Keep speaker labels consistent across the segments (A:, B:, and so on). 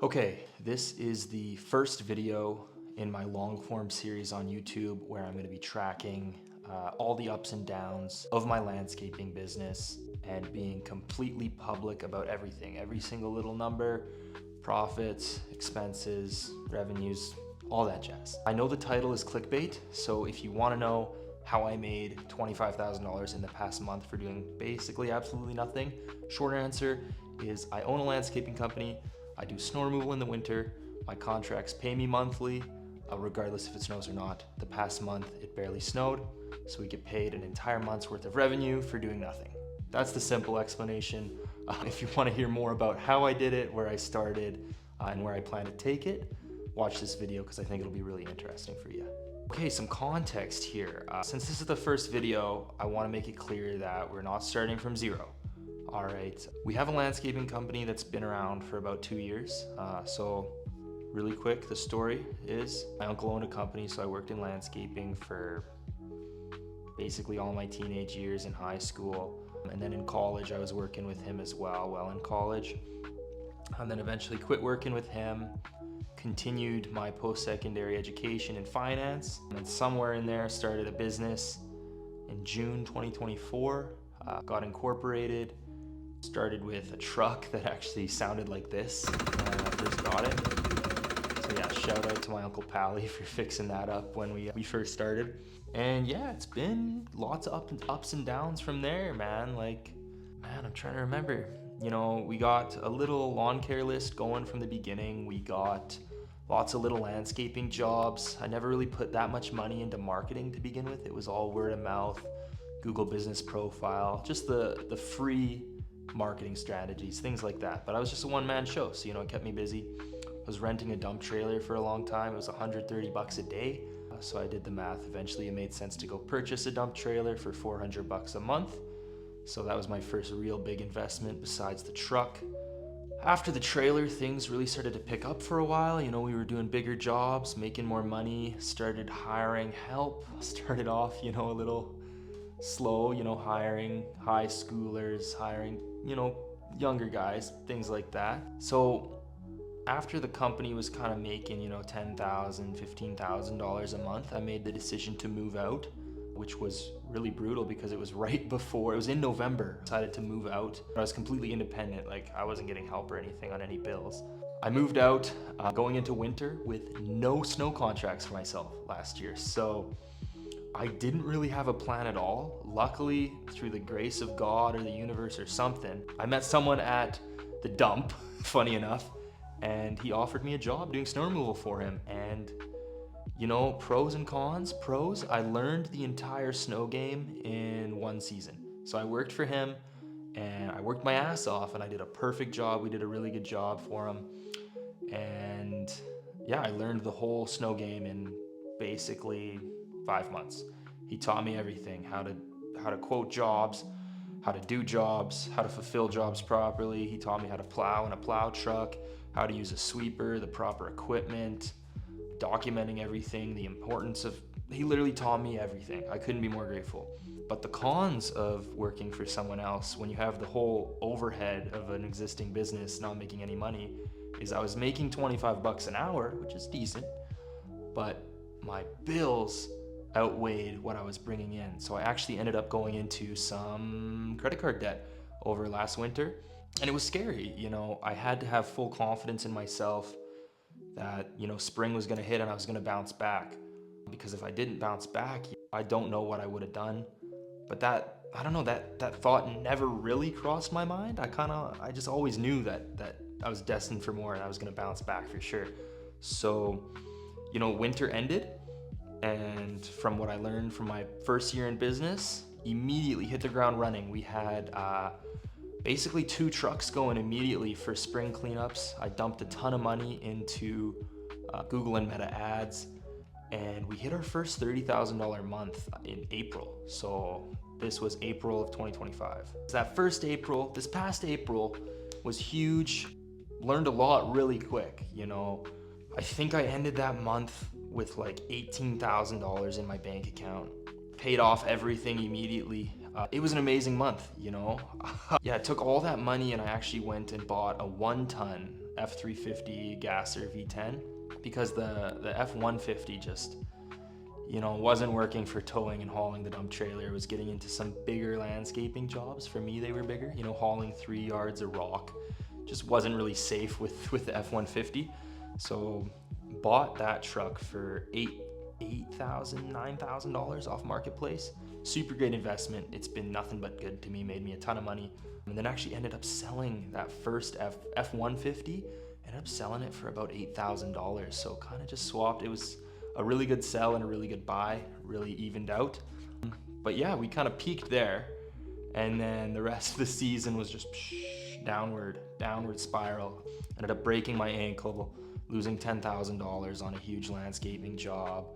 A: Okay, this is the first video in my long form series on YouTube where I'm going to be tracking all the ups and downs of my landscaping business and being completely public about everything, every single little number, profits, expenses, revenues, all that jazz. I know the title is clickbait, so if you want to know how I made $25,000 in the past month for doing basically absolutely nothing, short answer is I own a landscaping company. I do snow removal in the winter. My contracts pay me monthly, regardless if it snows or not. The past month, it barely snowed, so we get paid an entire month's worth of revenue for doing nothing. That's the simple explanation. If you want to hear more about how I did it, where I started, and where I plan to take it, watch this video because I think it'll be really interesting for you. Okay, some context here. Since this is the first video, I want to make it clear that we're not starting from zero. All right, we have a landscaping company that's been around for about 2 years. So really quick, the story is my uncle owned a company, so I worked in landscaping for basically all my teenage years in high school. And then in college, I was working with him as well in college. And then eventually quit working with him, continued my post-secondary education in finance, and somewhere in there started a business in June 2024, got incorporated. Started with a truck that actually sounded like this when I first got it. So yeah, shout out to my Uncle Pally for fixing that up when we first started. And yeah, it's been lots of ups and downs from there, man. I'm trying to remember. You know, we got a little lawn care list going from the beginning. We got lots of little landscaping jobs. I never really put that much money into marketing to begin with. It was all word of mouth, Google Business Profile, just the free marketing strategies, things like that. But I was just a one-man show, so it kept me busy. I was renting a dump trailer for a long time. It was $130 a day. So I did the math. Eventually it made sense to go purchase a dump trailer for $400 a month. So that was my first real big investment besides the truck. After the trailer, things really started to pick up for a while. We were doing bigger jobs, making more money, started hiring help. Started off, a little slow, hiring high schoolers, hiring, younger guys, things like that. So after the company was kind of making, $10,000, $15,000 a month, I made the decision to move out, which was really brutal because it was it was in November. I decided to move out. I was completely independent, I wasn't getting help or anything on any bills. I moved out going into winter with no snow contracts for myself last year. So I didn't really have a plan at all. Luckily, through the grace of God or the universe or something, I met someone at the dump, funny enough, and he offered me a job doing snow removal for him. And pros and cons. Pros, I learned the entire snow game in one season. So I worked for him and I worked my ass off and I did a perfect job. We did a really good job for him. And yeah, I learned the whole snow game in basically 5 months. He taught me everything, how to quote jobs, how to do jobs, how to fulfill jobs properly. He taught me how to plow in a plow truck, how to use a sweeper, the proper equipment, documenting everything, the importance of, he literally taught me everything. I couldn't be more grateful. But the cons of working for someone else when you have the whole overhead of an existing business not making any money is I was making $25 an hour, which is decent, but my bills outweighed what I was bringing in. So I actually ended up going into some credit card debt over last winter. And it was scary. I had to have full confidence in myself that, spring was going to hit and I was going to bounce back. Because if I didn't bounce back, I don't know what I would have done. But that thought never really crossed my mind. I just always knew that I was destined for more and I was going to bounce back for sure. So, winter ended. And from what I learned from my first year in business, immediately hit the ground running. We had basically 2 trucks going immediately for spring cleanups. I dumped a ton of money into Google and Meta ads, and we hit our first $30,000 month in April. So this was April of 2025. This past April was huge. Learned a lot really quick, I think I ended that month with $18,000 in my bank account. Paid off everything immediately. It was an amazing month, you know? Yeah, I took all that money and I actually went and bought a 1-ton F350 Gasser V10 because the F150 just, you know, wasn't working for towing and hauling the dump trailer. It was getting into some bigger landscaping jobs. For me, they were bigger. You know, hauling 3 yards of rock just wasn't really safe with the F-150. So bought that truck for $9,000 off Marketplace. Super great investment. It's been nothing but good to me, made me a ton of money. And then actually ended up selling that first F-150, ended up selling it for about $8,000. So kind of just swapped. It was a really good sell and a really good buy, really evened out. But yeah, we kind of peaked there. And then the rest of the season was just downward spiral. Ended up breaking my ankle, losing $10,000 on a huge landscaping job,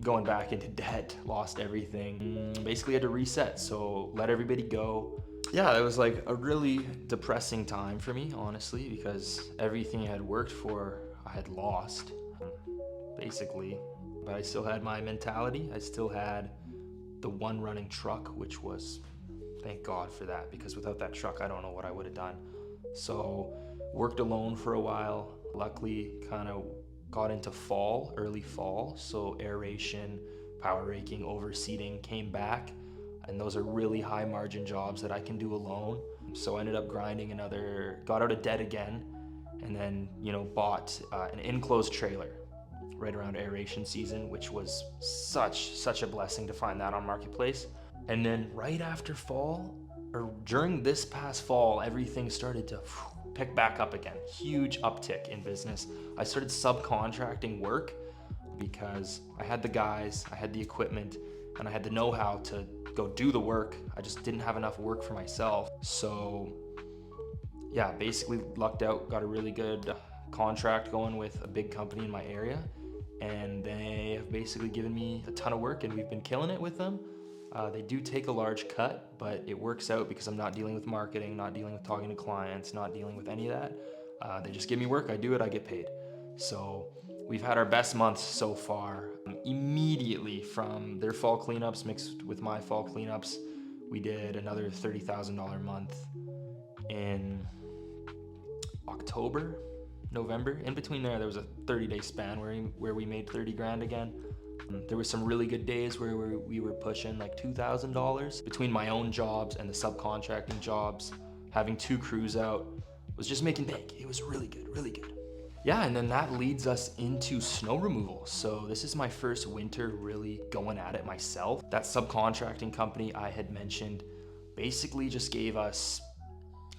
A: going back into debt, lost everything. Basically had to reset, so let everybody go. Yeah, it was like a really depressing time for me, honestly, because everything I had worked for, I had lost, basically. But I still had my mentality. I still had the one running truck, which was, thank God for that, because without that truck, I don't know what I would have done. So worked alone for a while. Luckily, kind of got into early fall. So aeration, power raking, overseeding came back. And those are really high margin jobs that I can do alone. So I ended up grinding got out of debt again, and then, you know, bought an enclosed trailer right around aeration season, which was such a blessing to find that on Marketplace. And then right after fall, or during this past fall, everything started to pick back up again. Huge uptick in business. I started subcontracting work because I had the guys, I had the equipment, and I had the know-how to go do the work. I just didn't have enough work for myself. So yeah, basically lucked out, got a really good contract going with a big company in my area, and they have basically given me a ton of work, and we've been killing it with them. They do take a large cut, but it works out because I'm not dealing with marketing, not dealing with talking to clients, not dealing with any of that. They just give me work, I do it, I get paid. So we've had our best months so far. Immediately from their fall cleanups mixed with my fall cleanups, we did another $30,000 month in October, November. In between there was a 30-day span where we made 30 grand again. There were some really good days where we were pushing like $2,000 between my own jobs and the subcontracting jobs. Having 2 crews out was just making bank. It was really good, really good. Yeah, and then that leads us into snow removal. So this is my first winter really going at it myself. That subcontracting company I had mentioned basically just gave us,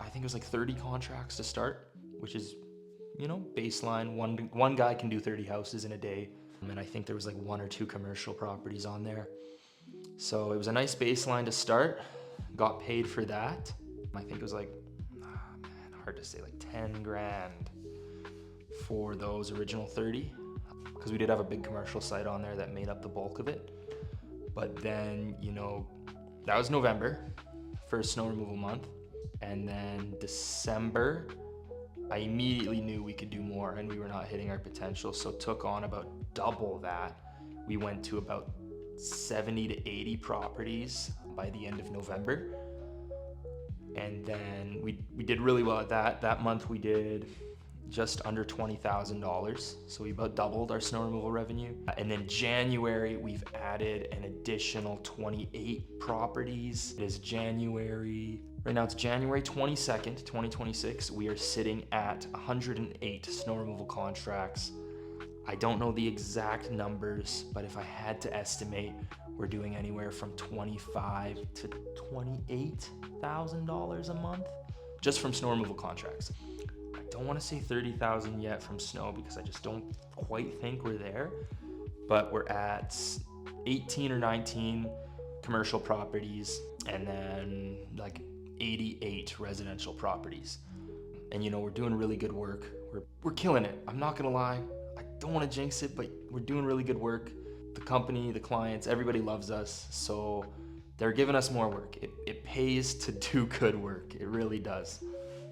A: I think it was like 30 contracts to start, which is, you know, baseline. One guy can do 30 houses in a day. And I think there was like 1 or 2 commercial properties on there. So it was a nice baseline to start. Got paid for that. I think it was like, hard to say, like 10 grand for those original 30, because we did have a big commercial site on there that made up the bulk of it. But then, you know, that was November, first snow removal month. And then December, I immediately knew we could do more and we were not hitting our potential, so took on about double that. We went to about 70 to 80 properties by the end of November. And then we did really well at that. That month we did just under $20,000. So we about doubled our snow removal revenue. And then January, we've added an additional 28 properties. It is right now it's January 22nd, 2026. We are sitting at 108 snow removal contracts. I don't know the exact numbers, but if I had to estimate, we're doing anywhere from $25,000 to $28,000 a month just from snow removal contracts. I don't want to say 30,000 yet from snow because I just don't quite think we're there, but we're at 18 or 19 commercial properties and then like 88 residential properties. And you know, we're doing really good work. We're killing it. I'm not gonna lie. I don't want to jinx it, but we're doing really good work. The company, the clients, everybody loves us. So they're giving us more work. It pays to do good work. It really does.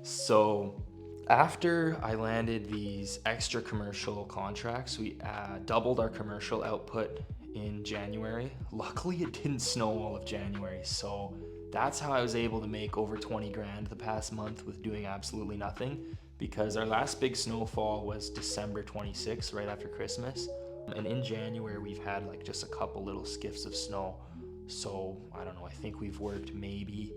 A: So after I landed these extra commercial contracts, we doubled our commercial output in January. Luckily, it didn't snow all of January, so That's how I was able to make over 20 grand the past month with doing absolutely nothing, because our last big snowfall was December 26th, right after Christmas. And in January, we've had like just a couple little skiffs of snow. So I don't know, I think we've worked maybe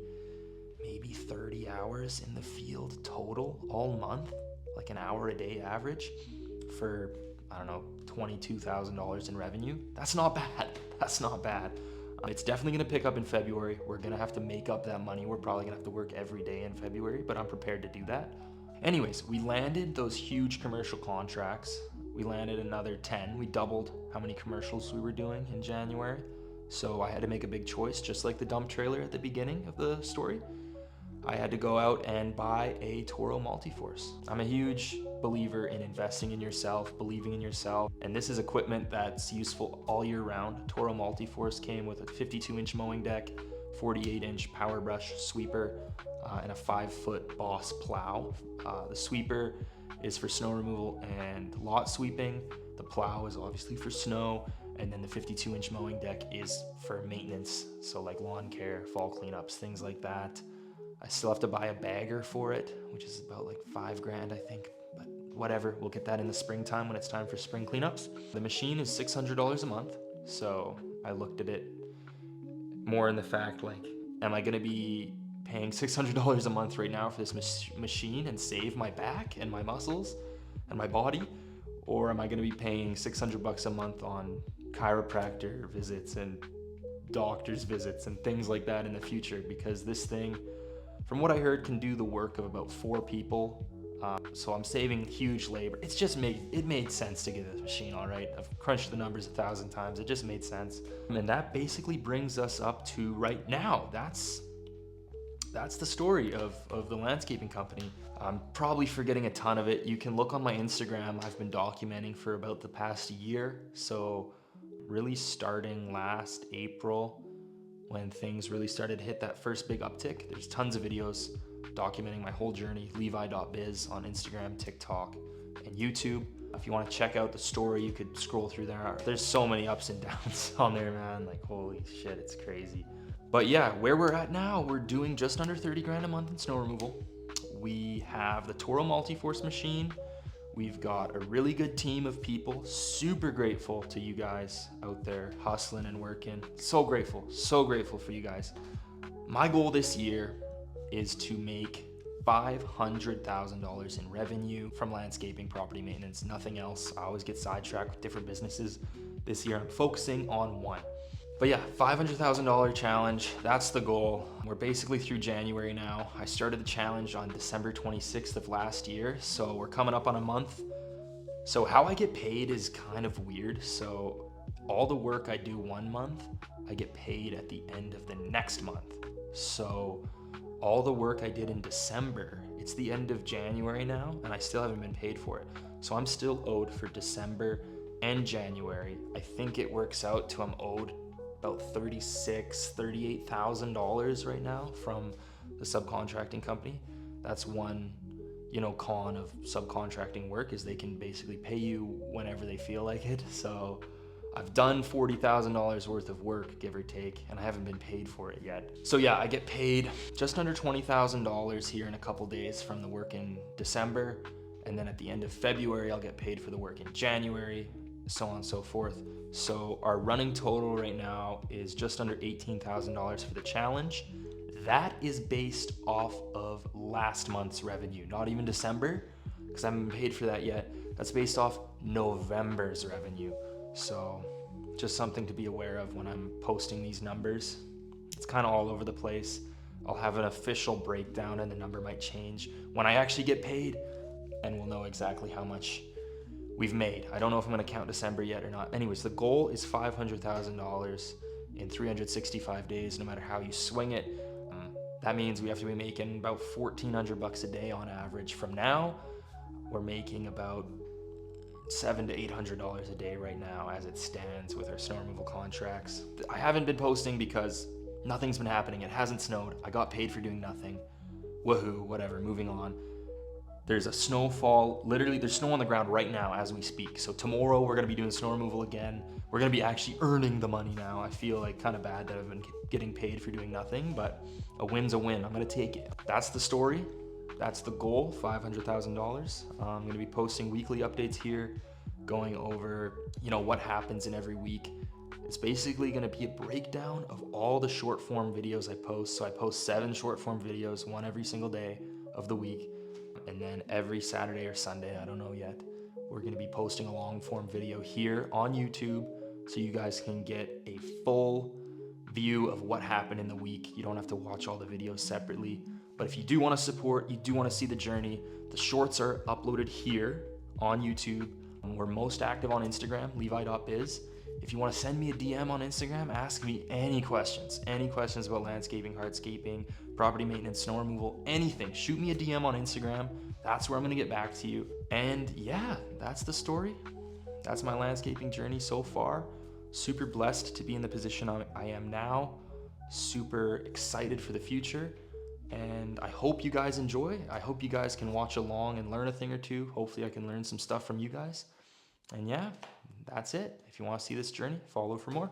A: 30 hours in the field total all month, like an hour a day average for, I don't know, $22,000 in revenue. That's not bad. That's not bad. It's definitely gonna pick up in February. We're gonna have to make up that money. We're probably gonna have to work every day in February, but I'm prepared to do that. Anyways, we landed those huge commercial contracts. We landed another 10. We doubled how many commercials we were doing in January. So I had to make a big choice, just like the dump trailer at the beginning of the story. I had to go out and buy a Toro Multiforce. I'm a huge believer in investing in yourself, believing in yourself, and this is equipment that's useful all year round. Toro Multiforce came with a 52-inch mowing deck, 48-inch power brush sweeper, and a 5-foot Boss plow. The sweeper is for snow removal and lot sweeping. The plow is obviously for snow, and then the 52-inch mowing deck is for maintenance, so like lawn care, fall cleanups, things like that. I still have to buy a bagger for it, which is about like $5,000, I think, but whatever, we'll get that in the springtime when it's time for spring cleanups. The machine is $600 a month, so I looked at it more in the fact, like, am I gonna be paying $600 a month right now for this machine and save my back and my muscles and my body? Or am I gonna be paying $600 a month on chiropractor visits and doctor's visits and things like that in the future? Because this thing, from what I heard, can do the work of about 4 people. So I'm saving huge labor. It made sense to get this machine, all right? I've crunched the numbers 1,000 times. It just made sense. And that basically brings us up to right now. That's the story of the landscaping company. I'm probably forgetting a ton of it. You can look on my Instagram. I've been documenting for about the past year. So really starting last April, when things really started to hit that first big uptick. There's tons of videos documenting my whole journey, levi.biz on Instagram, TikTok, and YouTube. If you want to check out the story, you could scroll through there. There's so many ups and downs on there, man. Like, holy shit, it's crazy. But yeah, where we're at now, we're doing just under 30 grand a month in snow removal. We have the Toro Multiforce machine. We've got a really good team of people. Super grateful to you guys out there hustling and working. So grateful for you guys. My goal this year is to make $500,000 in revenue from landscaping, property maintenance, nothing else. I always get sidetracked with different businesses. This year I'm focusing on one. But yeah, $500,000 challenge, that's the goal. We're basically through January now. I started the challenge on December 26th of last year, so we're coming up on a month. So how I get paid is kind of weird. So all the work I do one month, I get paid at the end of the next month. So all the work I did in December, it's the end of January now, and I still haven't been paid for it. So I'm still owed for December and January. I think it works out to I'm owed about $38,000 right now from the subcontracting company. That's one, con of subcontracting work, is they can basically pay you whenever they feel like it. So I've done $40,000 worth of work, give or take, and I haven't been paid for it yet. So yeah, I get paid just under $20,000 here in a couple days from the work in December. And then at the end of February, I'll get paid for the work in January, so on and so forth. So our running total right now is just under $18,000 for the challenge. That is based off of last month's revenue, not even December, because I haven't been paid for that yet. That's based off November's revenue. So just something to be aware of when I'm posting these numbers. It's kind of all over the place. I'll have an official breakdown and the number might change when I actually get paid, and we'll know exactly how much we've made. I don't know if I'm gonna count December yet or not. Anyways, the goal is $500,000 in 365 days, no matter how you swing it. That means we have to be making about $1,400 a day on average. From now, we're making about $700 to $800 a day right now as it stands with our snow removal contracts. I haven't been posting because nothing's been happening. It hasn't snowed. I got paid for doing nothing. Woohoo, whatever, moving on. There's a snowfall, literally there's snow on the ground right now as we speak. So tomorrow we're gonna be doing snow removal again. We're gonna be actually earning the money now. I feel like kind of bad that I've been getting paid for doing nothing, but a win's a win. I'm gonna take it. That's the story. That's the goal, $500,000. I'm gonna be posting weekly updates here, going over, what happens in every week. It's basically gonna be a breakdown of all the short form videos I post. So I post 7 short form videos, one every single day of the week. And then every Saturday or Sunday, I don't know yet, we're gonna be posting a long form video here on YouTube so you guys can get a full view of what happened in the week. You don't have to watch all the videos separately. But if you do wanna support, you do wanna see the journey, the shorts are uploaded here on YouTube. We're most active on Instagram, levi.biz. If you want to send me a DM on Instagram, ask me any questions about landscaping, hardscaping, property maintenance, snow removal, anything. Shoot me a DM on Instagram. That's where I'm going to get back to you. And yeah, that's the story. That's my landscaping journey so far. Super blessed to be in the position I am now. Super excited for the future. And I hope you guys enjoy. I hope you guys can watch along and learn a thing or two. Hopefully I can learn some stuff from you guys. And yeah, that's it. If you want to see this journey, follow for more.